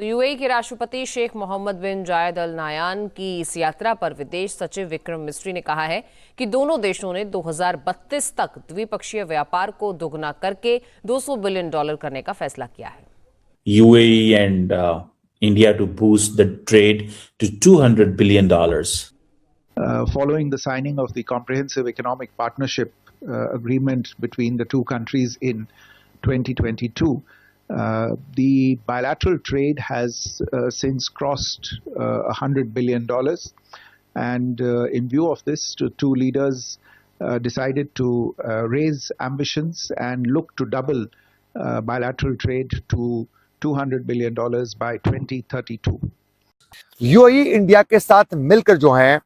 तो यूएई के राष्ट्रपति शेख मोहम्मद बिन जायद अल नायान की इस यात्रा पर विदेश सचिव विक्रम मिस्री ने कहा है कि दोनों देशों ने 2032 तक द्विपक्षीय व्यापार को दोगुना करके $200 बिलियन करने का फैसला किया है। UAE and India to boost the trade to $200 billion. Following the signing of the Comprehensive Economic Partnership Agreement between the two countries in 2022, the bilateral trade has since crossed $100 billion, and in view of this, the two leaders decided to raise ambitions and look to double bilateral trade to $200 billion by 2032. UAE India के साथ मिलकर जो है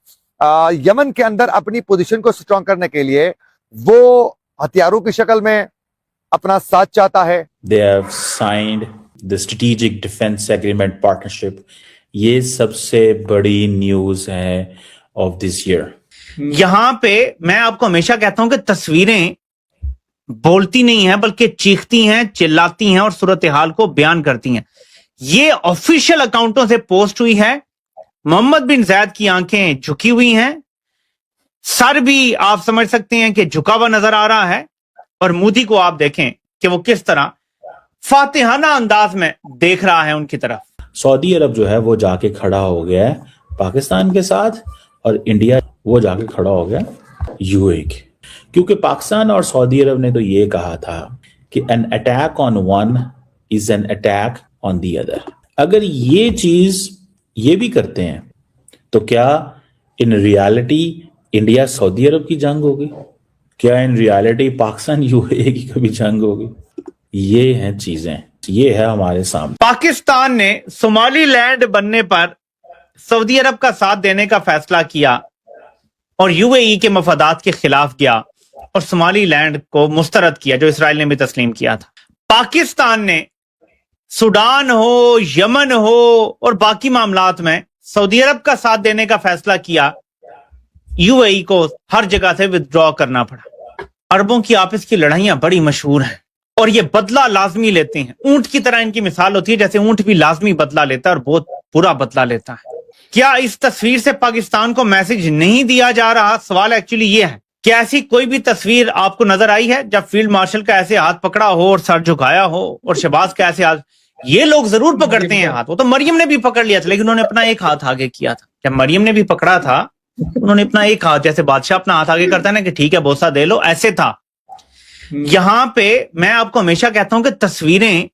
Yemen के अंदर अपनी position को strong करने के लिए वो हथियारों की शक्ल में अपना साथ चाहता है। They have signed the Strategic Defense Agreement Partnership. ये सबसे बड़ी न्यूज है of this year. यहां पे मैं आपको हमेशा कहता हूं कि तस्वीरें बोलती नहीं है बल्कि चीखती हैं, चिल्लाती हैं और सूरत हाल को बयान करती हैं। ये ऑफिशियल अकाउंटों से पोस्ट हुई है। मोहम्मद बिन जायद की आंखें झुकी हुई हैं, सर भी आप समझ सकते हैं कि झुका हुआ नजर आ रहा है, और मोदी को आप देखें कि वो किस तरह फातिहाना अंदाज में देख रहा है उनकी तरफ। सऊदी अरब जो है वो जाके खड़ा हो गया है पाकिस्तान के साथ, और इंडिया वो जाके खड़ा हो गया यूएई के, क्योंकि पाकिस्तान और सऊदी अरब ने तो ये कहा था कि an attack on one is an attack on the other. अगर ये चीज ये भी करते हैं तो क्या इन रियलिटी इंडिया सऊदी अरब की जंग होगी? क्या इन रियलिटी पाकिस्तान यूएई की कभी जंग होगी? ये हैं चीजें, ये है हमारे सामने। पाकिस्तान ने सोमालीलैंड बनने पर सऊदी अरब का साथ देने का फैसला किया और यूएई के मफादात के खिलाफ गया और सोमालीलैंड को मुस्तरद किया, जो इसराइल ने भी तस्लीम किया था। पाकिस्तान ने सूडान हो, यमन हो और बाकी मामलात में सऊदी अरब का साथ देने का फैसला किया, यूएई को हर जगह से विथड्रॉ करना पड़ा। अरबों की आपस की लड़ाइयां बड़ी मशहूर हैं और ये बदला लाजमी लेते हैं। ऊंट की तरह इनकी मिसाल होती है, जैसे ऊंट भी लाजमी बदला लेता है और बहुत बुरा बदला लेता है। क्या इस तस्वीर से पाकिस्तान को मैसेज नहीं दिया जा रहा? सवाल एक्चुअली ये है कि ऐसी कोई भी तस्वीर आपको नजर आई है जब फील्ड मार्शल का ऐसे हाथ पकड़ा हो और सर झुकाया हो, और शहबाज का ऐसे हाथ? ये लोग जरूर पकड़ते हैं हाथ, वो तो मरियम ने भी पकड़ लिया था, लेकिन उन्होंने अपना एक हाथ आगे किया था। जब मरियम ने भी पकड़ा था उन्होंने अपना एक हाथ, जैसे बादशाह अपना हाथ आगे करता है ना कि ठीक है बोसा दे लो, ऐसे था। यहां पे मैं आपको हमेशा कहता हूं कि तस्वीरें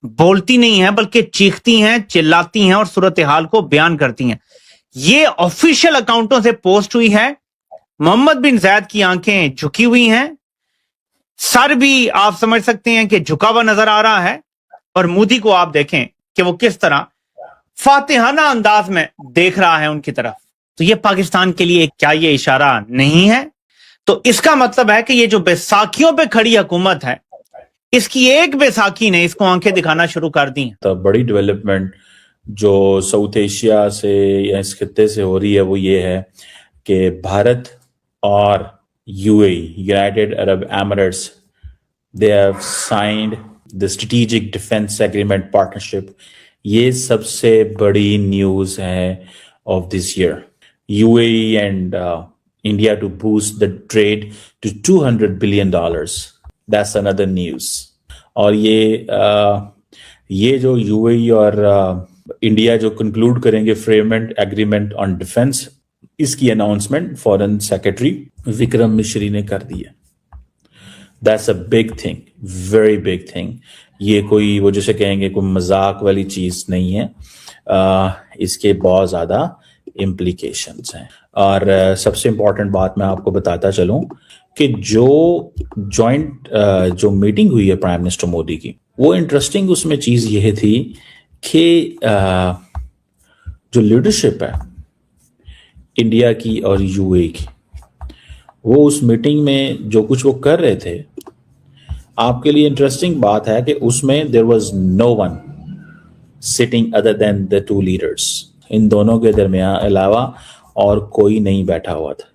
बोलती नहीं है बल्कि चीखती हैं, चिल्लाती हैं और सूरत हाल को बयान करती हैं। ये ऑफिशियल अकाउंटों से पोस्ट हुई है। मोहम्मद बिन जायद की आंखें झुकी हुई हैं, सर भी आप समझ सकते हैं कि झुका हुआ नजर आ रहा है, और मोदी को आप देखें कि वो किस तरह फातिहाना अंदाज में देख रहा है उनकी तरफ। तो ये पाकिस्तान के लिए क्या ये इशारा नहीं है? तो इसका मतलब है कि ये जो बैसाखियों पे खड़ी हुकूमत है, इसकी एक बैसाखी ने इसको आंखें दिखाना शुरू कर दी। तो बड़ी डेवलपमेंट जो साउथ एशिया से या इस खित्ते से हो रही है वो ये है कि भारत और UAE, United Arab Emirates, they have signed the strategic defence agreement partnership. ये सबसे बड़ी न्यूज है of this year. UAE and India to boost the trade to $200 billion. That's another news. और ये जो यूएई और इंडिया जो कंक्लूड करेंगे फ्रेममेंट एग्रीमेंट ऑन डिफेंस, इसकी अनाउंसमेंट फॉरेन सेक्रेटरी विक्रम मिश्री ने कर दी है। That's a big thing, very big thing. ये कोई वो जैसे कहेंगे कोई मजाक वाली चीज नहीं है, इसके बहुत ज्यादा इम्प्लीकेशंस हैं। और सबसे इंपॉर्टेंट बात मैं आपको बताता चलूं कि जो जॉइंट जो मीटिंग हुई है प्राइम मिनिस्टर मोदी की, वो इंटरेस्टिंग उसमें चीज ये थी कि जो लीडरशिप है इंडिया की और यूएई की, वो उस मीटिंग में जो कुछ वो कर रहे थे, आपके लिए इंटरेस्टिंग बात है कि उसमें there was no one sitting other than the two leaders. इन दोनों के दरमियान अलावा और कोई नहीं बैठा हुआ था।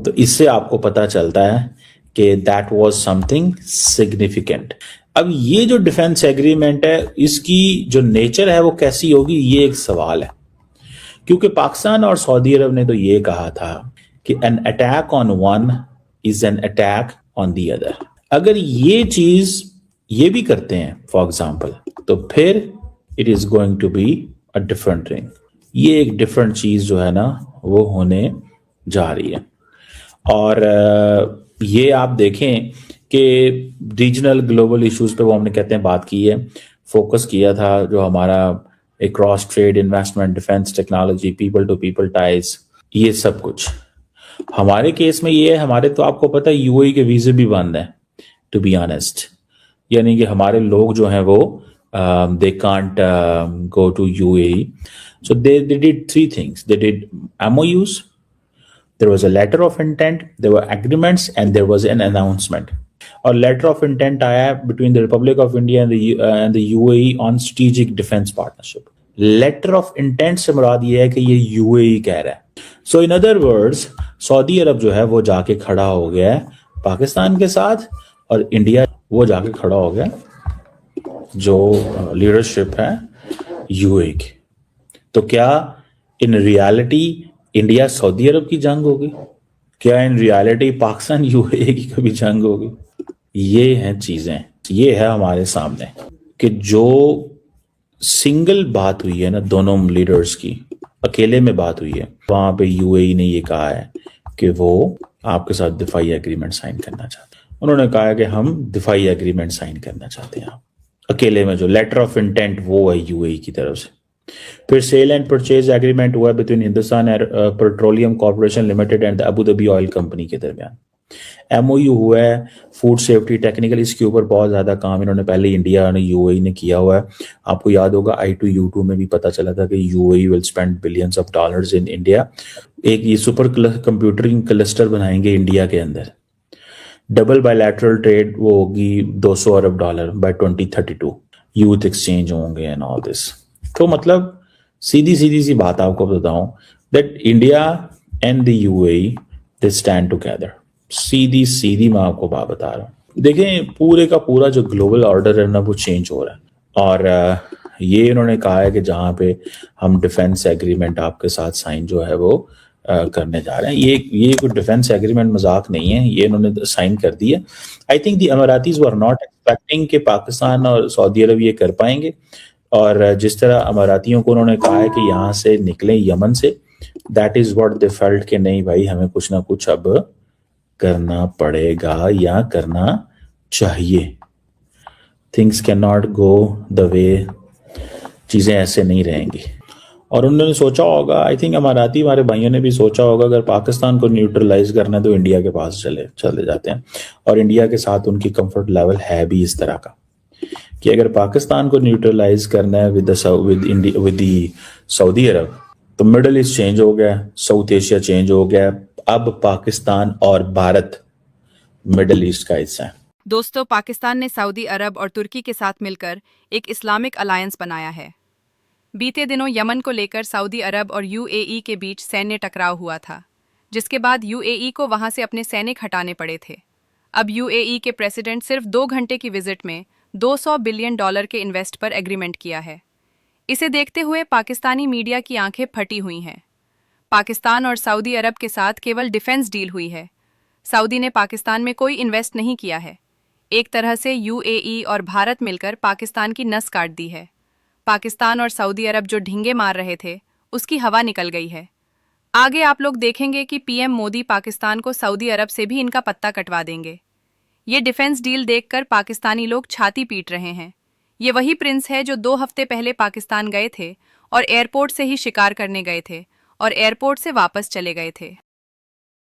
तो इससे आपको पता चलता है कि दैट वाज समथिंग सिग्निफिकेंट। अब ये जो डिफेंस एग्रीमेंट है, इसकी जो नेचर है वो कैसी होगी, ये एक सवाल है। क्योंकि पाकिस्तान और सऊदी अरब ने तो ये कहा था कि an attack on one is an attack on the other. अगर ये चीज ये भी करते हैं फॉर एग्जाम्पल, तो फिर it is going to be a different thing. ये एक डिफरेंट चीज जो है ना वो होने जा रही है। और ये आप देखें कि रीजनल ग्लोबल इश्यूज पे वो हमने कहते हैं बात की है, फोकस किया था, जो हमारा एक cross trade, investment, defence technology, people to people ties, ये सब कुछ। हमारे केस में ये है, हमारे तो आपको पता है यूएई के वीजे भी बंद हैं टू बी ऑनेस्ट। यानी कि हमारे लोग जो हैं वो they can't go to UAE. So they did three things, they did MOUs, there was a letter of intent, there were agreements, and there was an announcement. और letter of intent आया between the Republic of India and the UAE on strategic defense partnership. Letter of intent से मुराद ये है कि ये UAE कह रहा है। So in other words, Saudi Arab जो है वो जाके खड़ा हो गया है पाकिस्तान के साथ, और इंडिया वो जाके खड़ा हो गया जो लीडरशिप है UAE की। तो क्या इन रियलिटी इंडिया सऊदी अरब की जंग होगी? क्या इन रियलिटी पाकिस्तान UAE की कभी जंग होगी? ये हैं चीजें, ये है हमारे सामने कि जो सिंगल बात हुई है ना दोनों लीडर्स की, अकेले में बात हुई है, वहां पे UAE ने ये कहा है कि वो आपके साथ दिफाई एग्रीमेंट साइन करना चाहते हैं। उन्होंने कहा है कि हम दिफाई एग्रीमेंट साइन करना चाहते हैं। अकेले में जो लेटर ऑफ इंटेंट वो है UAE की तरफ से। फिर सेल एंड परचेज एग्रीमेंट हुआ between Hindustan petroleum corporation limited and Abu Dhabi oil company के दरमियान। MOU हुआ है फूड सेफ्टी टेक्निकल, इसके ऊपर बहुत ज्यादा काम इन्होंने पहले इंडिया और UAE ने किया हुआ है। आपको याद होगा I2U2 में भी पता चला था कि UAE will spend billions of dollars in India. एक ये सुपर कंप्यूटरिंग क्लस्टर बनाएंगे इंडिया के अंदर। डबल बायलैटरल ट्रेड वो होगी $200 अरब बाय 2032। यूथ एक्सचेंज होंगे एंड ऑल दिस। तो मतलब सीधी सी बात आपको बताऊं that India and the UAE they stand together. सीधी मैं आपको बात बता रहा हूं। देखें पूरे का पूरा जो ग्लोबल ऑर्डर है ना वो चेंज हो रहा है। और ये इन्होंने कहा है कि जहां पे हम डिफेंस एग्रीमेंट आपके साथ साइन जो है वो करने जा रहे हैं। ये कोई डिफेंस एग्रीमेंट मजाक नहीं है, ये इन्होंने साइन कर दिया। I think the Emiratis were not expecting कि पाकिस्तान और सऊदी अरब ये कर पाएंगे। और जिस तरह अमारातियों को उन्होंने कहा है कि यहाँ से निकलें यमन से, that is what they felt कि नहीं भाई हमें कुछ ना कुछ अब करना पड़ेगा या करना चाहिए। Things can not go the way, चीजें ऐसे नहीं रहेंगी। और उन्होंने सोचा होगा, आई थिंक अमाराती हमारे भाइयों ने भी सोचा होगा, अगर पाकिस्तान को न्यूट्रलाइज करना है तो इंडिया के पास चले जाते हैं। और इंडिया के साथ उनकी कंफर्ट लेवल है भी इस तरह का कि अगर पाकिस्तान को न्यूट्रलाइज करना है विद सऊदी अरब, तो मिडल ईस्ट चेंज हो गया, साउथ एशिया चेंज हो गया। अब पाकिस्तान और भारत मिडल ईस्ट का हिस्सा है। दोस्तों, पाकिस्तान ने सऊदी अरब और तुर्की के साथ मिलकर एक इस्लामिक अलायंस बनाया है। बीते दिनों यमन को लेकर सऊदी अरब और UAE के बीच सैन्य टकराव हुआ था, जिसके बाद UAE को वहां से अपने सैनिक हटाने पड़े थे। अब UAE के प्रेसिडेंट सिर्फ 2 घंटे की विजिट में $200 बिलियन के इन्वेस्ट पर एग्रीमेंट किया है। इसे देखते हुए पाकिस्तानी मीडिया की आंखें फटी हुई हैं। पाकिस्तान और सऊदी अरब के साथ केवल डिफेंस डील हुई है। सऊदी ने पाकिस्तान में कोई इन्वेस्ट नहीं किया है। एक तरह से UAE और भारत मिलकर पाकिस्तान की नस काट दी है। पाकिस्तान और सऊदी अरब जो ढींगे मार रहे थे, उसकी हवा निकल गई है। आगे आप लोग देखेंगे कि PM मोदी पाकिस्तान को सऊदी अरब से भी इनका पत्ता कटवा देंगे। ये डिफेंस डील देखकर पाकिस्तानी लोग छाती पीट रहे हैं। ये वही प्रिंस है जो 2 हफ्ते पहले पाकिस्तान गए थे और एयरपोर्ट से ही शिकार करने गए थे और एयरपोर्ट से वापस चले गए थे।